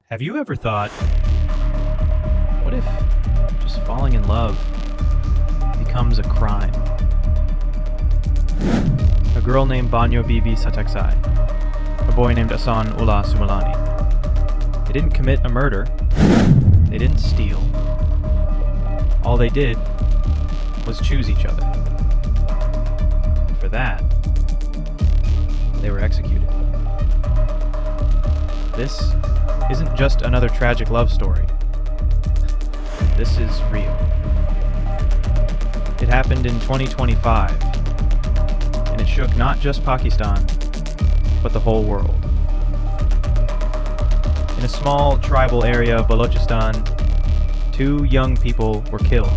Have you ever thought, what if just falling in love becomes a crime? A girl named Bibi Sataksai, a boy named Ahsan Ullah Sumalani. They didn't commit a murder. They didn't steal. All they did was choose each other. And for that, they were executed. This isn't just another tragic love story. This is real. It happened in 2025, and it shook not just Pakistan, but the whole world. In a small tribal area of Balochistan, 2 young people were killed.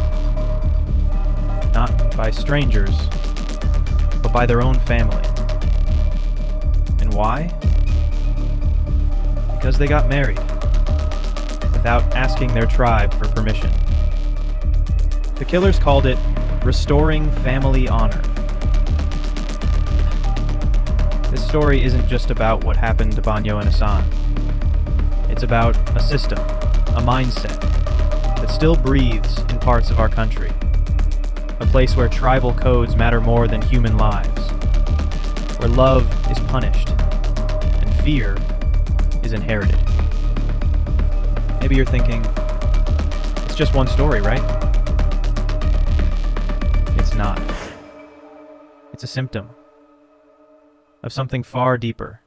Not by strangers, but by their own family. And why? Because they got married, without asking their tribe for permission. The killers called it restoring family honor. This story isn't just about what happened to Bano and Ahsan. It's about a system, a mindset, that still breathes in parts of our country. A place where tribal codes matter more than human lives. Where love is punished, and fear is inherited. Maybe you're thinking, it's just one story, right? It's not. It's a symptom of something far deeper.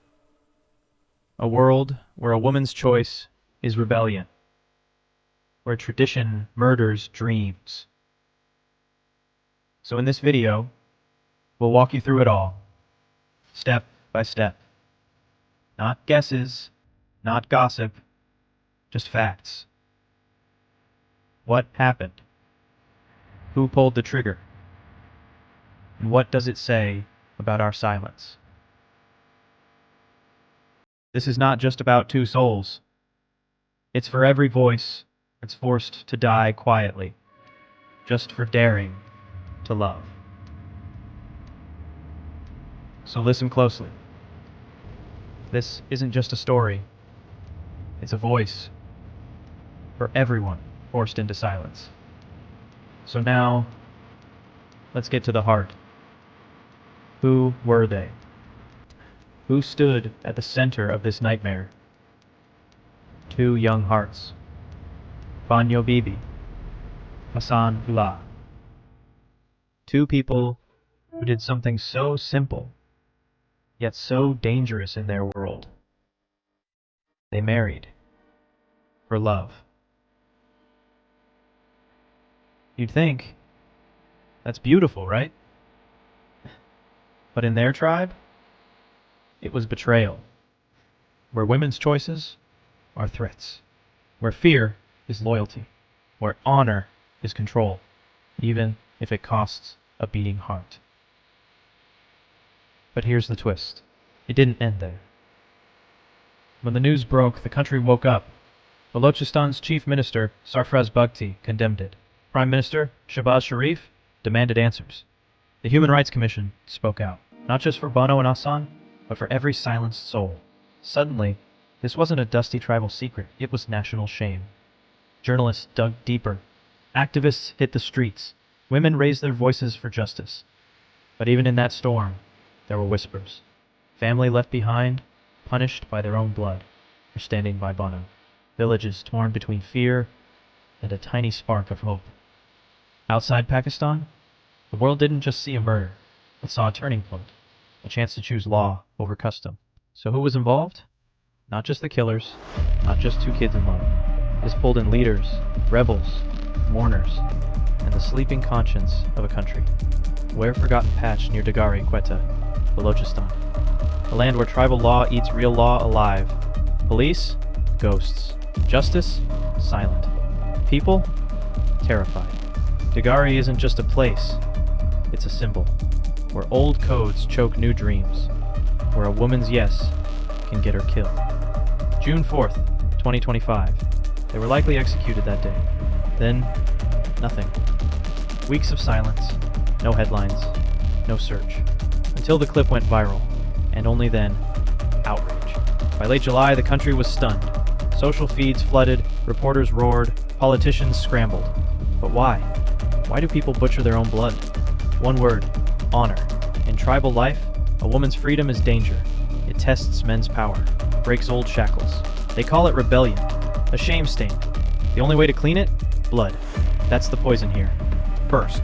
A world where a woman's choice is rebellion. Where tradition murders dreams. So in this video, we'll walk you through it all, step by step. Not guesses, not gossip, just facts. What happened? Who pulled the trigger? And what does it say about our silence? This is not just about 2 souls. It's for every voice that's forced to die quietly, just for daring to love. So listen closely. This isn't just a story. It's a voice for everyone forced into silence. So now, let's get to the heart. Who were they? Who stood at the center of this nightmare? 2 young hearts. Bano Bibi, Ahsan Ullah. 2 people who did something so simple, yet so dangerous in their world. They married for love. You'd think, that's beautiful, right? But in their tribe, it was betrayal. Where women's choices are threats. Where fear is loyalty. Where honor is control, even if it costs a beating heart. But here's the twist. It didn't end there. When the news broke, the country woke up. Balochistan's chief minister, Sarfraz Bugti, condemned it. Prime Minister Shahbaz Sharif demanded answers. The Human Rights Commission spoke out, not just for Bano and Ahsan, but for every silenced soul. Suddenly, this wasn't a dusty tribal secret, it was national shame. Journalists dug deeper. Activists hit the streets. Women raised their voices for justice. But even in that storm, there were whispers. Family left behind, punished by their own blood, for standing by Bano. Villages torn between fear and a tiny spark of hope. Outside Pakistan, the world didn't just see a murder, it saw a turning point, a chance to choose law over custom. So who was involved? Not just the killers, not just 2 kids in love. This pulled in leaders, rebels, mourners, and the sleeping conscience of a country. Where forgotten patch near Dagari, Quetta, Balochistan. A land where tribal law eats real law alive. Police? Ghosts. Justice? Silent. People? Terrified. Dagari isn't just a place, it's a symbol. Where old codes choke new dreams. Where a woman's yes can get her killed. June 4th, 2025. They were likely executed that day. Then, nothing. Weeks of silence, no headlines, no search. Until the clip went viral, and only then, outrage. By late July, the country was stunned. Social feeds flooded, reporters roared, politicians scrambled. But why? Why do people butcher their own blood? One word: honor. In tribal life, a woman's freedom is danger. It tests men's power, breaks old shackles. They call it rebellion, a shame stain. The only way to clean it? Blood. That's the poison here. First,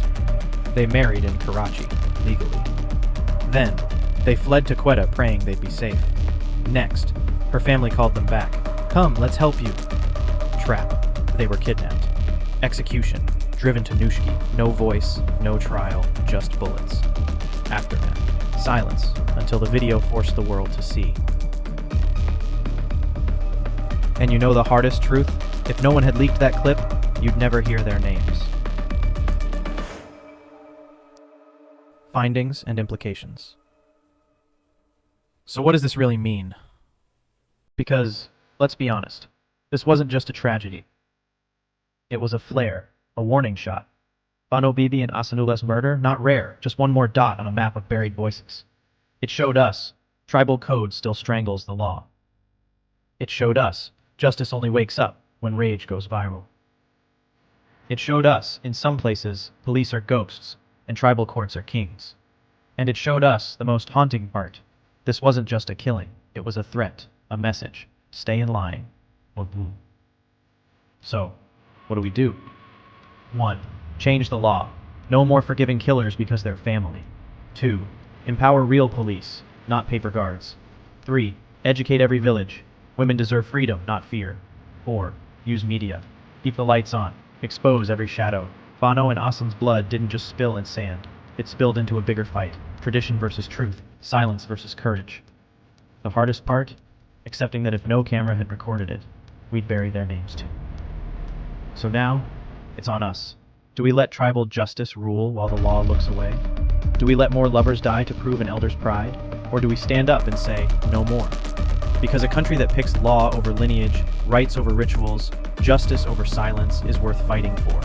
they married in Karachi, legally. Then, they fled to Quetta praying they'd be safe. Next, her family called them back. Come, let's help you. Trap. They were kidnapped. Execution. Driven to Nushki. No voice, no trial, just bullets. Aftermath. Silence, until the video forced the world to see. And you know the hardest truth? If no one had leaked that clip, you'd never hear their names. Findings and implications. So what does this really mean? Because, let's be honest, this wasn't just a tragedy. It was a flare, a warning shot. Bano, Bibi, and Ahsanullah's murder, not rare, just one more dot on a map of buried voices. It showed us, tribal code still strangles the law. It showed us, justice only wakes up when rage goes viral. It showed us, in some places, police are ghosts, and tribal courts are kings. And it showed us the most haunting part. This wasn't just a killing, it was a threat, a message. Stay in line, or boom. So, what do we do? 1. Change the law. No more forgiving killers because they're family. 2. Empower real police, not paper guards. 3. Educate every village. Women deserve freedom, not fear. 4. Use media. Keep the lights on. Expose every shadow. Bano and Ahsan's blood didn't just spill in sand. It spilled into a bigger fight. Tradition versus truth. Silence versus courage. The hardest part? Accepting that if no camera had recorded it, we'd bury their names too. So now, it's on us. Do we let tribal justice rule while the law looks away? Do we let more lovers die to prove an elder's pride? Or do we stand up and say, no more? Because a country that picks law over lineage, rights over rituals, justice over silence is worth fighting for.